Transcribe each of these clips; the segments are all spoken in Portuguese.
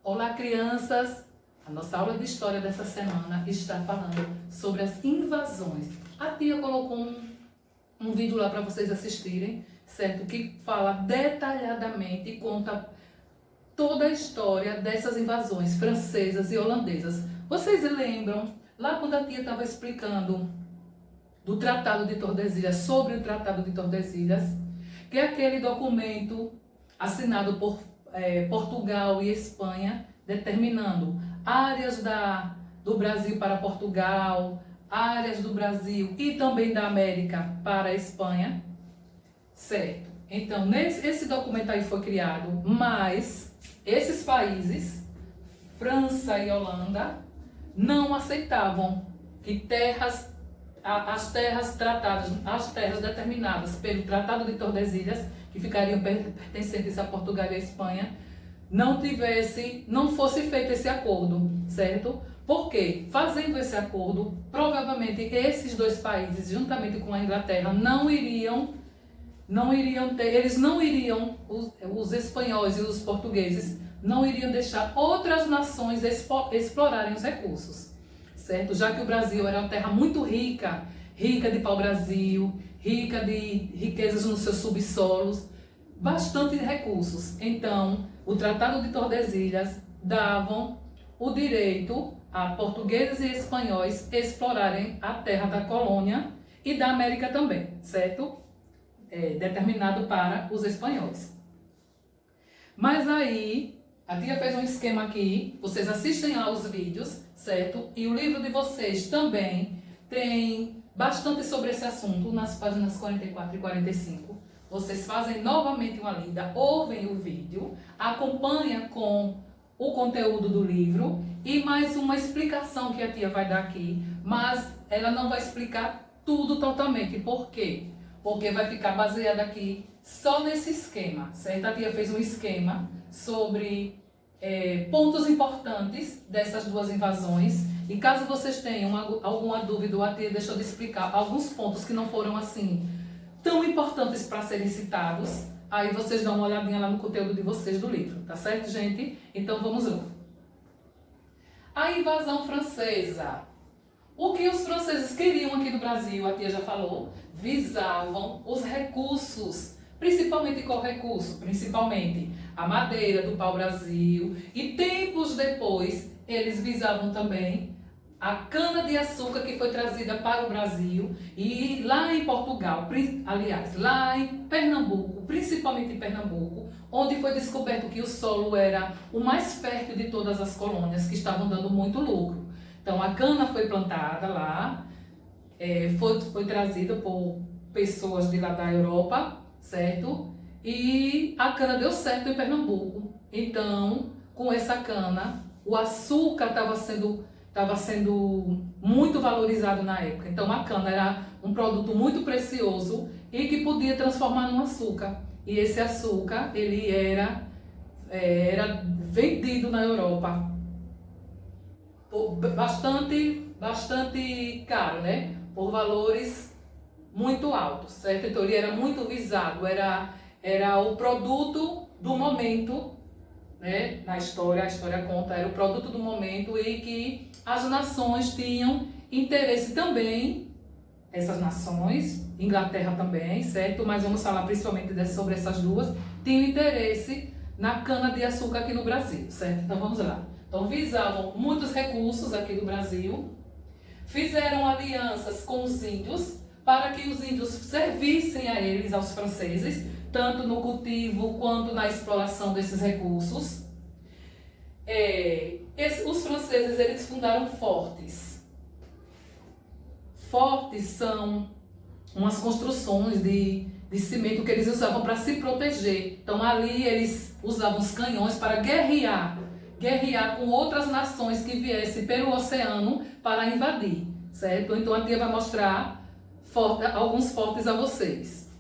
Olá, crianças! A nossa aula de história dessa semana está falando sobre as invasões. A tia colocou um vídeo lá para vocês assistirem, certo? Que fala detalhadamente e conta toda a história dessas invasões francesas e holandesas. Vocês lembram, lá quando a tia estava explicando do Tratado de Tordesilhas, sobre o Tratado de Tordesilhas, que é aquele documento assinado por Portugal e Espanha, determinando áreas do Brasil para Portugal, áreas do Brasil e também da América para a Espanha, certo? Então, esse documento aí foi criado, mas esses países, França e Holanda, não aceitavam que as terras tratadas, as terras determinadas pelo Tratado de Tordesilhas, que ficariam pertencentes a Portugal e a Espanha, não fosse feito esse acordo, certo? Porque, fazendo esse acordo, provavelmente esses dois países, juntamente com a Inglaterra, os espanhóis e os portugueses, não iriam deixar outras nações explorarem os recursos, certo? Já que o Brasil era uma terra muito rica de pau-brasil, rica de riquezas nos seus subsolos, bastante recursos. Então, o Tratado de Tordesilhas davam o direito a portugueses e espanhóis explorarem a terra da colônia e da América também, certo? Determinado para os espanhóis. Mas aí, a tia fez um esquema aqui, vocês assistem aos vídeos, certo? E o livro de vocês também tem bastante sobre esse assunto, nas páginas 44 e 45. Vocês fazem novamente uma lida, ouvem o vídeo, acompanham com o conteúdo do livro e mais uma explicação que a tia vai dar aqui, mas ela não vai explicar tudo totalmente. Por quê? Porque vai ficar baseada aqui só nesse esquema, certo? A tia fez um esquema sobre pontos importantes dessas duas invasões. E caso vocês tenham alguma dúvida, a tia deixou de explicar alguns pontos que não foram assim tão importantes para serem citados. Aí vocês dão uma olhadinha lá no conteúdo de vocês do livro, tá certo, gente? Então vamos lá. A invasão francesa. O que os franceses queriam aqui no Brasil, a tia já falou, visavam os recursos. Principalmente qual recurso? Principalmente a madeira do pau-brasil. E tempos depois, eles visavam também a cana-de-açúcar que foi trazida para o Brasil. E lá em Portugal, aliás, lá em Pernambuco, principalmente em Pernambuco, onde foi descoberto que o solo era o mais fértil de todas as colônias, que estavam dando muito lucro. Então, a cana foi plantada lá, foi trazida por pessoas de lá da Europa, certo? E a cana deu certo em Pernambuco. Então, com essa cana, o açúcar estava sendo muito valorizado na época. Então, a cana era um produto muito precioso e que podia transformar num açúcar. E esse açúcar, ele era vendido na Europa por bastante caro, né? Por valores muito altos, certo? Então ele era muito visado, era o produto do momento, né? Na história, a história conta, era o produto do momento e que as nações tinham interesse também, essas nações, Inglaterra também, certo? Mas vamos falar principalmente sobre essas duas, tinham interesse na cana-de-açúcar aqui no Brasil, certo? Então vamos lá. Então visavam muitos recursos aqui do Brasil, fizeram alianças com os índios para que os índios servissem a eles, aos franceses, tanto no cultivo quanto na exploração desses recursos. Os franceses, eles fundaram fortes. Fortes são umas construções de cimento que eles usavam para se proteger. Então ali eles usavam os canhões para guerrear com outras nações que viessem pelo oceano para invadir, certo? Então a tia vai mostrar alguns fortes a vocês.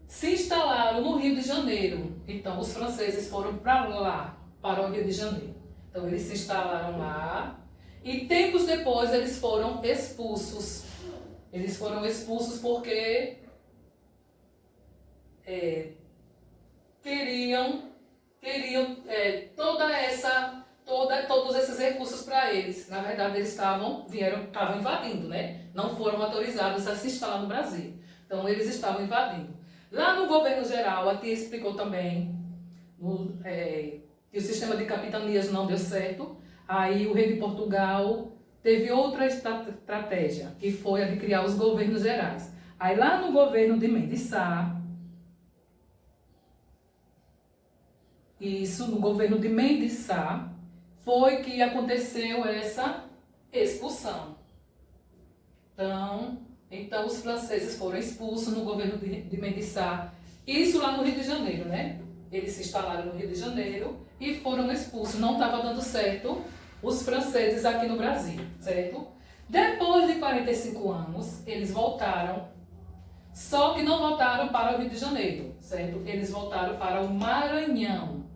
Se instalaram no Rio de Janeiro. Então os franceses foram para lá, para o Rio de Janeiro. Então eles se instalaram lá e tempos depois eles foram expulsos. Eles foram expulsos porque queriam queriam todos esses recursos para eles. Na verdade, eles estavam invadindo, né? Não foram autorizados a se instalar no Brasil. Então, eles estavam invadindo. Lá no governo geral, a tia explicou também que o sistema de capitanias não deu certo. Aí, o rei de Portugal teve outra estratégia, que foi a de criar os governos gerais. Aí, lá no governo de Mendes Sá, no governo de Mendes Sá, foi que aconteceu essa expulsão. Então os franceses foram expulsos no governo de Mendes Sá. Isso lá no Rio de Janeiro, né? Eles se instalaram no Rio de Janeiro e foram expulsos. Não estava dando certo os franceses aqui no Brasil, certo? Depois de 45 anos, eles voltaram, só que não voltaram para o Rio de Janeiro, certo? Eles voltaram para o Maranhão.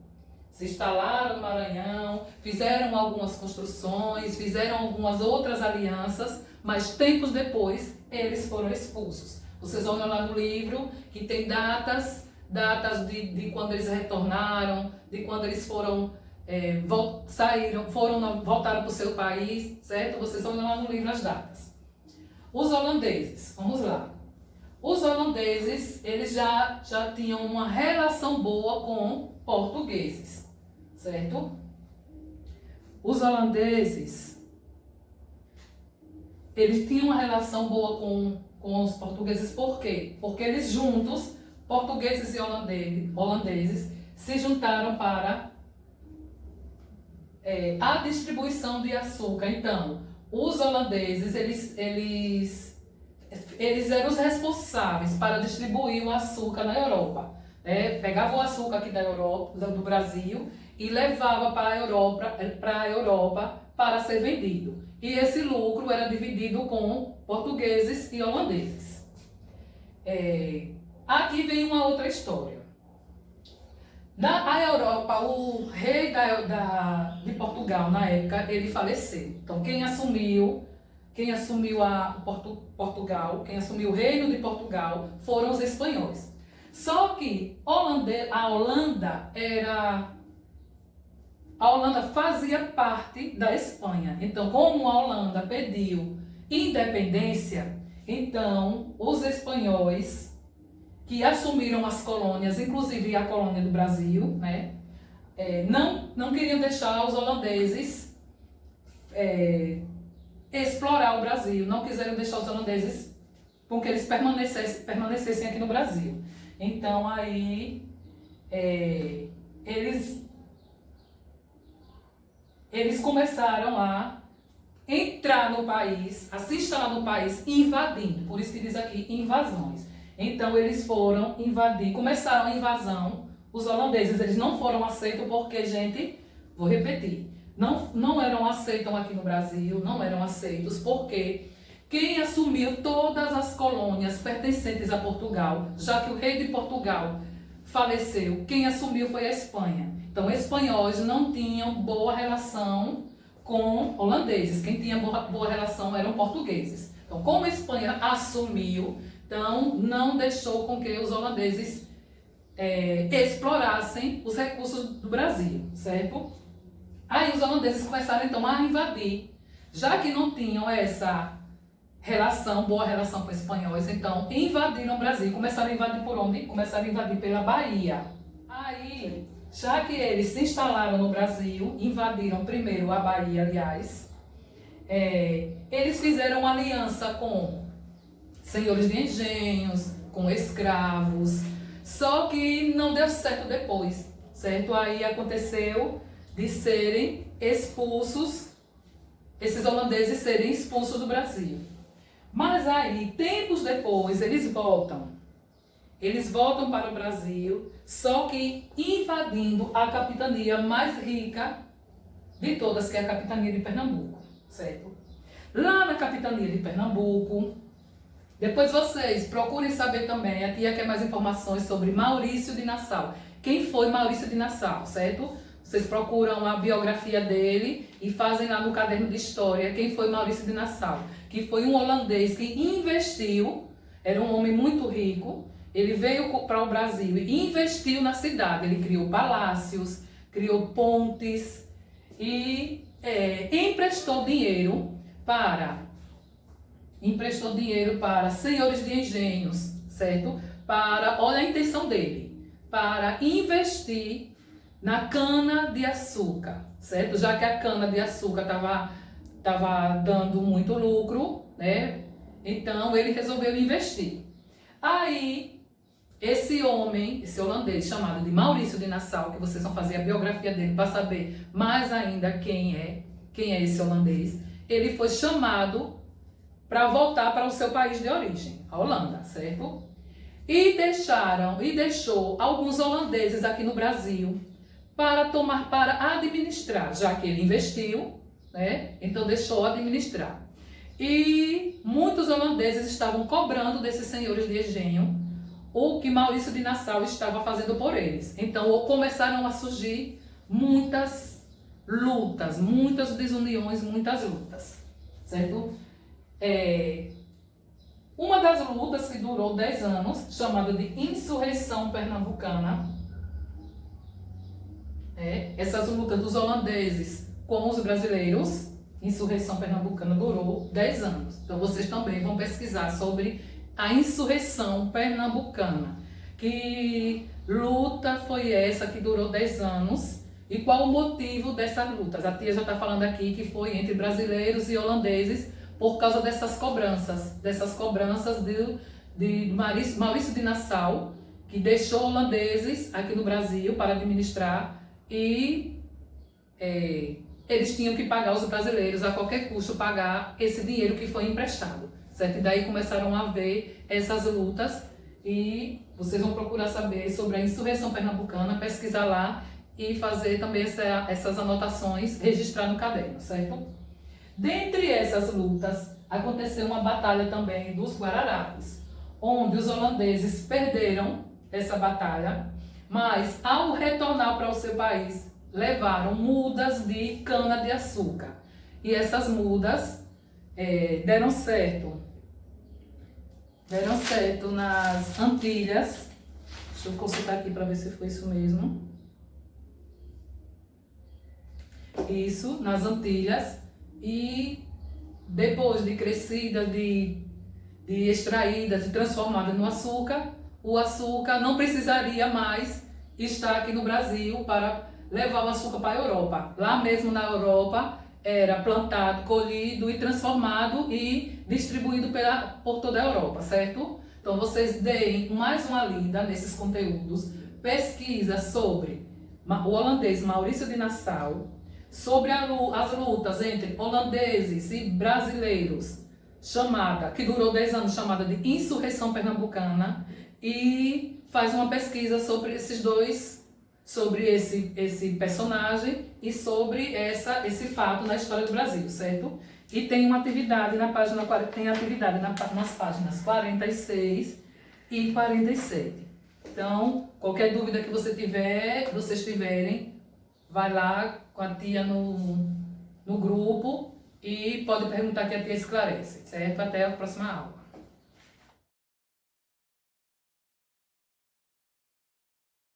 Se instalaram no Maranhão, fizeram algumas construções, fizeram algumas outras alianças, mas tempos depois eles foram expulsos. Vocês olham lá no livro que tem datas de quando eles retornaram, de quando eles voltaram para o seu país, certo? Vocês olham lá no livro as datas. Os holandeses, vamos lá. Os holandeses, eles já tinham uma relação boa com portugueses, certo? Os holandeses, eles tinham uma relação boa com os portugueses, por quê? Porque eles juntos, portugueses e holandeses, se juntaram para a distribuição de açúcar. Então, os holandeses, eles eram os responsáveis para distribuir o açúcar na Europa. Pegava o açúcar aqui da Europa, do Brasil, e levava para a Europa para ser vendido. E esse lucro era dividido com portugueses e holandeses. Aqui vem uma outra história. Na Europa, o rei de Portugal, na época, ele faleceu. Então, quem assumiu Portugal, quem assumiu o reino de Portugal foram os espanhóis. Só que a Holanda fazia parte da Espanha. Então, como a Holanda pediu independência, então os espanhóis que assumiram as colônias, inclusive a colônia do Brasil, né, não queriam deixar os holandeses explorar o Brasil, não quiseram deixar os holandeses com que eles permanecessem aqui no Brasil. Então, aí, eles começaram a entrar no país, a se instalar no país, invadindo. Por isso que diz aqui invasões. Então, eles foram invadir, começaram a invasão. Os holandeses, eles não foram aceitos porque, gente, vou repetir, não eram aceitos aqui no Brasil, não eram aceitos porque quem assumiu todas as colônias pertencentes a Portugal, já que o rei de Portugal faleceu, quem assumiu foi a Espanha. Então, espanhóis não tinham boa relação com holandeses. Quem tinha boa relação eram portugueses. Então, como a Espanha assumiu, então não deixou com que os holandeses explorassem os recursos do Brasil, certo? Aí os holandeses começaram então a invadir. Já que não tinham essa boa relação com os espanhóis, então invadiram o Brasil. Começaram a invadir por onde? Começaram a invadir pela Bahia. Aí, já que eles se instalaram no Brasil, invadiram primeiro a Bahia, aliás, eles fizeram uma aliança com senhores de engenhos, com escravos, só que não deu certo depois, certo? Aí aconteceu de serem expulsos, esses holandeses serem expulsos do Brasil. Mas aí, tempos depois, eles voltam para o Brasil, só que invadindo a capitania mais rica de todas, que é a capitania de Pernambuco, certo? Lá na capitania de Pernambuco, depois vocês procurem saber também, a tia quer mais informações sobre Maurício de Nassau. Quem foi Maurício de Nassau, certo? Vocês procuram a biografia dele e fazem lá no caderno de história quem foi Maurício de Nassau, que foi um holandês que investiu, era um homem muito rico, Ele veio para o Brasil e investiu na cidade. Ele criou palácios, criou pontes e emprestou dinheiro para senhores de engenhos, certo? Olha a intenção dele, para investir na cana-de-açúcar, certo? Já que a cana-de-açúcar estava dando muito lucro, né? Então ele resolveu investir. Aí, esse holandês chamado de Maurício de Nassau, que vocês vão fazer a biografia dele para saber mais ainda quem é esse holandês, ele foi chamado para voltar para o seu país de origem, a Holanda, certo? E deixou alguns holandeses aqui no Brasil para administrar, já que ele investiu, né? Então deixou administrar. E muitos holandeses estavam cobrando desses senhores de engenho o que Maurício de Nassau estava fazendo por eles. Então começaram a surgir muitas lutas, muitas desuniões, muitas lutas, certo? Uma das lutas que durou 10 anos, chamada de Insurreição Pernambucana, essas lutas dos holandeses com os brasileiros, Insurreição Pernambucana durou 10 anos. Então vocês também vão pesquisar sobre a Insurreição Pernambucana. Que luta foi essa que durou 10 anos e qual o motivo dessas lutas? A tia já está falando aqui que foi entre brasileiros e holandeses por causa dessas cobranças de Maurício de Nassau, que deixou holandeses aqui no Brasil para administrar e eles tinham que pagar os brasileiros a qualquer custo, pagar esse dinheiro que foi emprestado, certo? E daí começaram a haver essas lutas e vocês vão procurar saber sobre a Insurreição Pernambucana, pesquisar lá e fazer também essas anotações, registrar no caderno, certo? Dentre essas lutas, aconteceu uma batalha também dos Guararapes, onde os holandeses perderam essa batalha, mas ao retornar para o seu país, levaram mudas de cana-de-açúcar. E essas mudas deram certo nas Antilhas. Deixa eu consultar aqui para ver se foi isso mesmo. Isso, nas Antilhas. E depois de crescidas, de extraídas e transformadas no açúcar, o açúcar não precisaria mais estar aqui no Brasil para levar o açúcar para a Europa. Lá mesmo na Europa era plantado, colhido e transformado e distribuído por toda a Europa, certo? Então vocês deem mais uma lida nesses conteúdos, pesquisa sobre o holandês Maurício de Nassau, sobre as lutas entre holandeses e brasileiros, que durou 10 anos, chamada de Insurreição Pernambucana, e faz uma pesquisa sobre esses dois, sobre esse personagem e sobre esse fato na história do Brasil, certo? E tem uma atividade nas páginas 46 e 47. Então, qualquer dúvida que vocês tiverem, vai lá com a tia no grupo e pode perguntar que a tia esclarece, certo? Até a próxima aula.